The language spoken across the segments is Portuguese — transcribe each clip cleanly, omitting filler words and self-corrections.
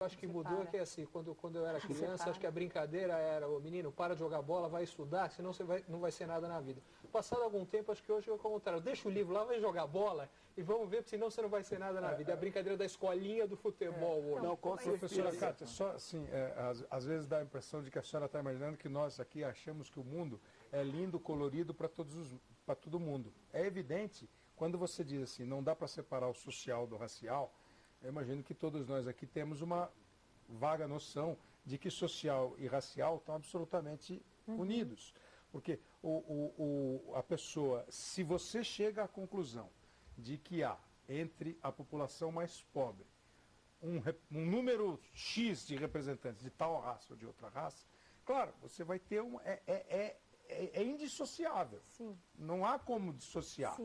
Eu acho que mudou que assim, quando eu era criança, acho que a brincadeira era, o menino, para de jogar bola, vai estudar, senão você não vai ser nada na vida. Passado algum tempo, acho que hoje é o contrário. Deixa o livro lá, vai jogar bola e vamos ver, porque senão você não vai ser nada na vida. É a brincadeira da escolinha do futebol hoje. Não, com certeza. Professora Cátia, só assim, às vezes dá a impressão de que a senhora está imaginando que nós aqui achamos que o mundo é lindo, colorido para todo mundo. É evidente, quando você diz assim, não dá para separar o social do racial, eu imagino que todos nós aqui temos uma vaga noção de que social e racial estão absolutamente unidos. Porque a pessoa, se você chega à conclusão de que há entre a população mais pobre um número X de representantes de tal raça ou de outra raça, claro, você vai ter é indissociável. Sim. Não há como dissociar.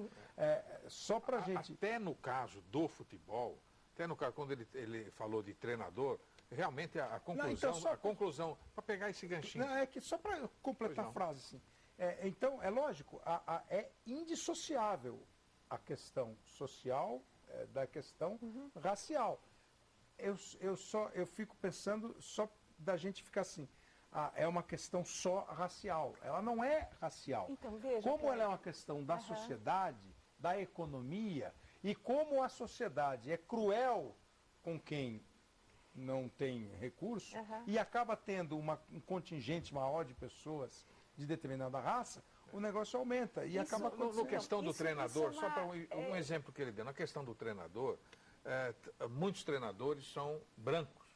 Só para gente... Até no caso do futebol, até no caso, quando ele falou de treinador, realmente a conclusão, não, conclusão, para pegar esse ganchinho. Não, é que só para completar a frase, assim, então, é lógico, é indissociável a questão social da questão racial. Eu fico pensando só da gente ficar assim, é uma questão só racial. Ela não é racial. Então, veja, como ela é uma questão da sociedade, da economia, e como a sociedade é cruel com quem não tem recurso e acaba tendo um contingente maior de pessoas de determinada raça, o negócio aumenta e acaba acontecendo. No questão do treinador, só para um exemplo que ele deu, na questão do treinador, muitos treinadores são brancos,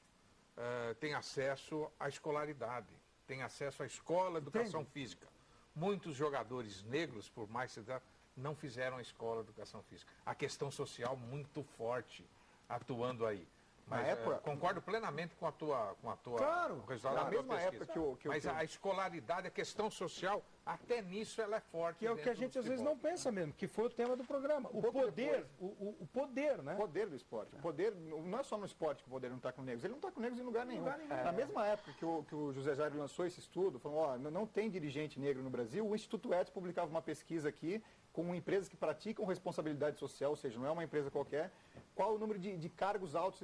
têm acesso à escolaridade, têm acesso à escola de educação física. Muitos jogadores negros, por mais que não fizeram a escola de educação física. A questão social muito forte atuando aí. Mas concordo plenamente com a tua claro, resultado na mesma época Mas a escolaridade, a questão social, até nisso ela é forte. Que é o que a gente às vezes não pensa mesmo, que foi o tema do programa. O poder, o poder, né? O poder do esporte. O poder, não é só no esporte que o poder não está com negros, ele não está com negros em lugar nenhum. Na mesma época que o José Jair lançou esse estudo, falou, não tem dirigente negro no Brasil, o Instituto Etos publicava uma pesquisa aqui com empresas que praticam responsabilidade social, ou seja, não é uma empresa qualquer, qual o número de cargos altos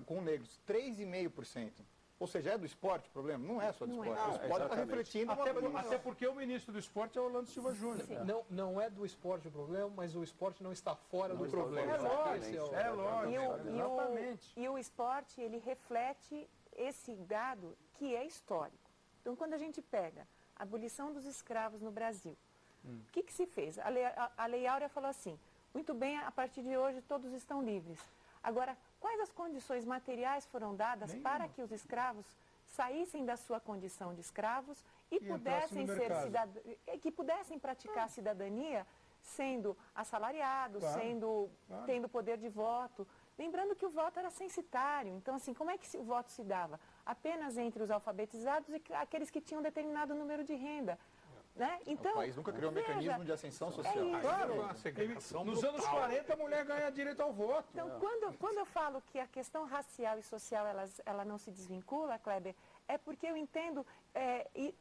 com negros? 3,5%. Ou seja, é do esporte o problema? Não é só do esporte. O esporte está refletindo até porque o ministro do esporte é o Orlando Silva Júnior. Não é do esporte o problema, mas o esporte não está fora do problema. É lógico, exatamente. E o esporte, ele reflete esse dado que é histórico. Então, quando a gente pega a abolição dos escravos no Brasil, o que se fez? A Lei Áurea falou assim, muito bem, a partir de hoje todos estão livres. Agora, quais as condições materiais foram dadas para que os escravos saíssem da sua condição de escravos e pudessem que pudessem praticar a cidadania sendo assalariados, tendo poder de voto. Lembrando que o voto era censitário. Então, assim, como é que o voto se dava? Apenas entre os alfabetizados e aqueles que tinham determinado número de renda. Né? Então, o país nunca criou um mecanismo de ascensão social. Nos anos 40 a mulher ganha direito ao voto. Então, quando eu falo que a questão racial e social ela não se desvincula, Kleber, é porque eu entendo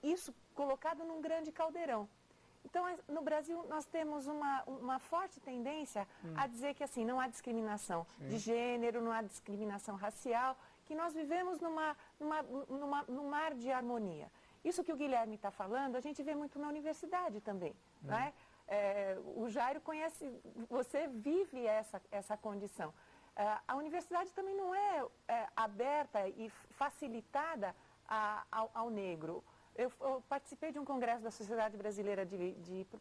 isso colocado num grande caldeirão. Então, no Brasil, nós temos uma forte tendência a dizer que assim, não há discriminação de gênero, não há discriminação racial, que nós vivemos num mar de harmonia. Isso que o Guilherme está falando, a gente vê muito na universidade também. Né? O Jairo conhece, você vive essa condição. A universidade também não é aberta e facilitada ao negro. Eu participei de um congresso da Sociedade Brasileira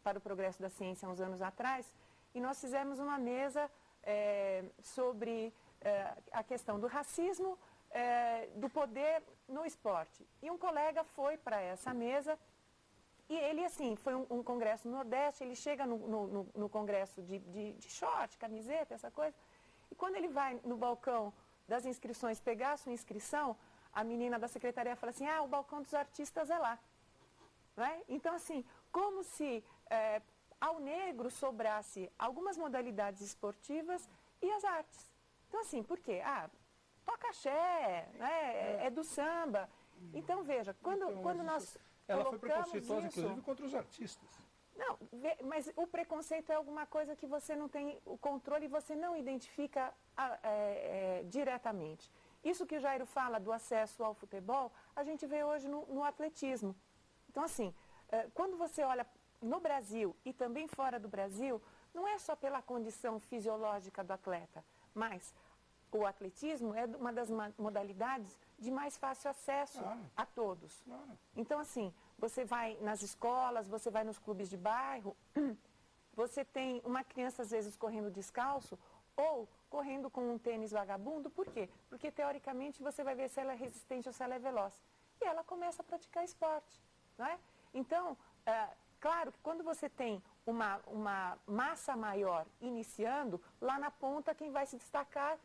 para o Progresso da Ciência há uns anos atrás, e nós fizemos uma mesa sobre a questão do racismo, do poder no esporte. E um colega foi para essa mesa e ele, assim, foi um congresso no Nordeste, ele chega no congresso de short, camiseta, essa coisa, e quando ele vai no balcão das inscrições pegar a sua inscrição, a menina da secretaria fala assim, o balcão dos artistas é lá. Né? Então, assim, como se ao negro sobrasse algumas modalidades esportivas e as artes. Então, assim, por quê? Toca axé, né? É do samba. Então, veja, quando nós ela foi preconceituosa, inclusive, contra os artistas. Não, mas o preconceito é alguma coisa que você não tem o controle e você não identifica diretamente. Isso que o Jairo fala do acesso ao futebol, a gente vê hoje no atletismo. Então, assim, quando você olha no Brasil e também fora do Brasil, não é só pela condição fisiológica do atleta, mas o atletismo é uma das modalidades de mais fácil acesso a todos. Então, assim, você vai nas escolas, você vai nos clubes de bairro, você tem uma criança, às vezes, correndo descalço ou correndo com um tênis vagabundo. Por quê? Porque, teoricamente, você vai ver se ela é resistente ou se ela é veloz. E ela começa a praticar esporte, não é? Então, claro que quando você tem uma massa maior iniciando, lá na ponta quem vai se destacar,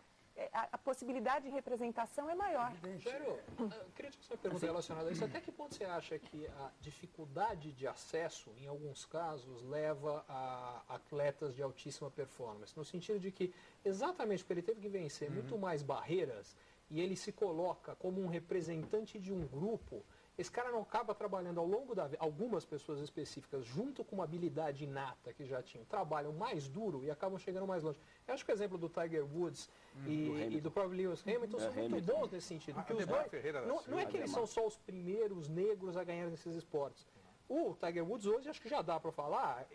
a possibilidade de representação é maior. Jairo, eu queria te fazer uma pergunta relacionada a isso. Até que ponto você acha que a dificuldade de acesso, em alguns casos, leva a atletas de altíssima performance? No sentido de que, exatamente porque ele teve que vencer muito mais barreiras e ele se coloca como um representante de um grupo, esse cara não acaba trabalhando ao longo da vida, algumas pessoas específicas, junto com uma habilidade inata que já tinham, trabalham mais duro e acabam chegando mais longe. Eu acho que o exemplo do Tiger Woods e do próprio Lewis Hamilton são muito bons nesse sentido. Porque os dois, não é que eles são só os primeiros negros a ganhar nesses esportes. O Tiger Woods hoje, acho que já dá para falar,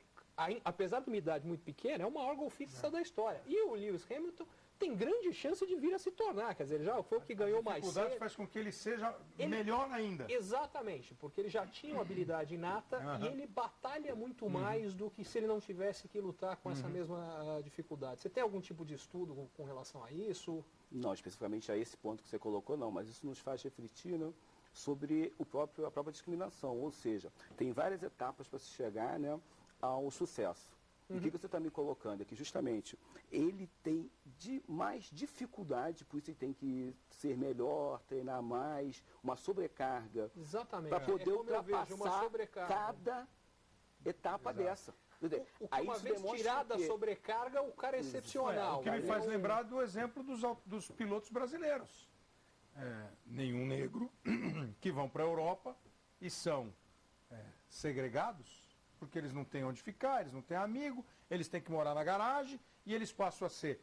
apesar de uma idade muito pequena, é o maior golfista da história. E o Lewis Hamilton tem grande chance de vir a se tornar, quer dizer, ele já foi o que ganhou mais cedo. A dificuldade faz com que ele seja melhor ainda. Exatamente, porque ele já tinha uma habilidade inata e ele batalha muito mais do que se ele não tivesse que lutar com essa mesma dificuldade. Você tem algum tipo de estudo com relação a isso? Não, especificamente a esse ponto que você colocou, não, mas isso nos faz refletir, né, sobre a própria discriminação, ou seja, tem várias etapas para se chegar, né, ao sucesso. E o que você está me colocando é que justamente ele tem mais dificuldade, por isso ele tem que ser melhor, treinar mais, uma sobrecarga. Exatamente. Para poder ultrapassar cada etapa dessa. Uma vez tirada a sobrecarga, o cara é excepcional. O que me faz lembrar do exemplo dos pilotos brasileiros. Nenhum negro que vão para a Europa e são segregados, porque eles não têm onde ficar, eles não têm amigo, eles têm que morar na garagem e eles passam a ser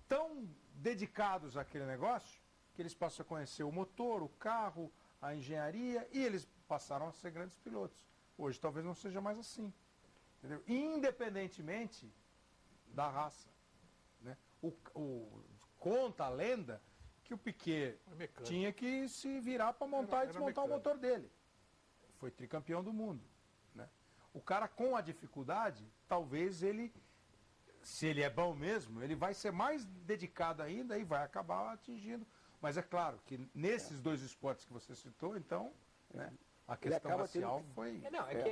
tão dedicados àquele negócio que eles passam a conhecer o motor, o carro, a engenharia e eles passaram a ser grandes pilotos. Hoje talvez não seja mais assim, entendeu? Independentemente da raça, né? Conta a lenda que o Piquet tinha que se virar para montar e desmontar o motor dele. Foi tricampeão do mundo. O cara com a dificuldade, talvez ele, se ele é bom mesmo, ele vai ser mais dedicado ainda e vai acabar atingindo. Mas é claro que nesses dois esportes que você citou, então, né, a questão racial foi...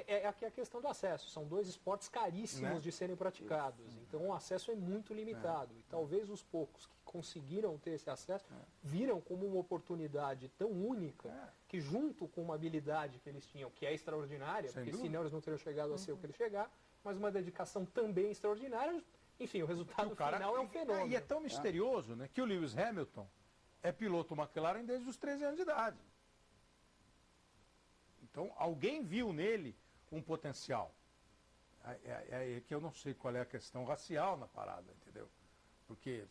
É aqui a questão do acesso. São dois esportes caríssimos de serem praticados. Então o acesso é muito limitado. E talvez os poucos que conseguiram ter esse acesso viram como uma oportunidade tão única que, junto com uma habilidade que eles tinham, que é extraordinária, porque senão eles não teriam chegado a ser o que eles chegaram, mas uma dedicação também extraordinária, enfim, o resultado final é um fenômeno. E é tão misterioso, né, que o Lewis Hamilton é piloto McLaren desde os 13 anos de idade. Então, alguém viu nele um potencial. É que eu não sei qual é a questão racial na parada, entendeu? Porque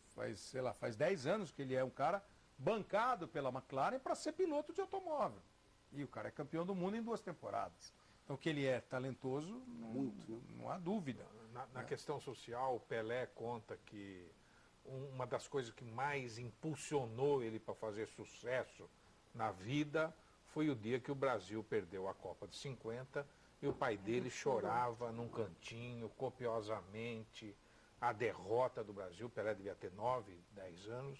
faz 10 anos que ele é um cara bancado pela McLaren para ser piloto de automóvel. E o cara é campeão do mundo em 2 temporadas. Então, que ele é talentoso, não há dúvida. Na questão social, o Pelé conta que uma das coisas que mais impulsionou ele para fazer sucesso na vida foi o dia que o Brasil perdeu a Copa de 50 e o pai dele chorava num cantinho copiosamente a derrota do Brasil. Pelé devia ter 9, 10 anos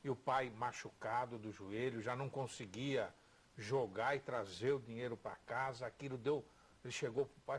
e o pai machucado do joelho, já não conseguia jogar e trazer o dinheiro para casa. Aquilo deu, ele chegou para o pai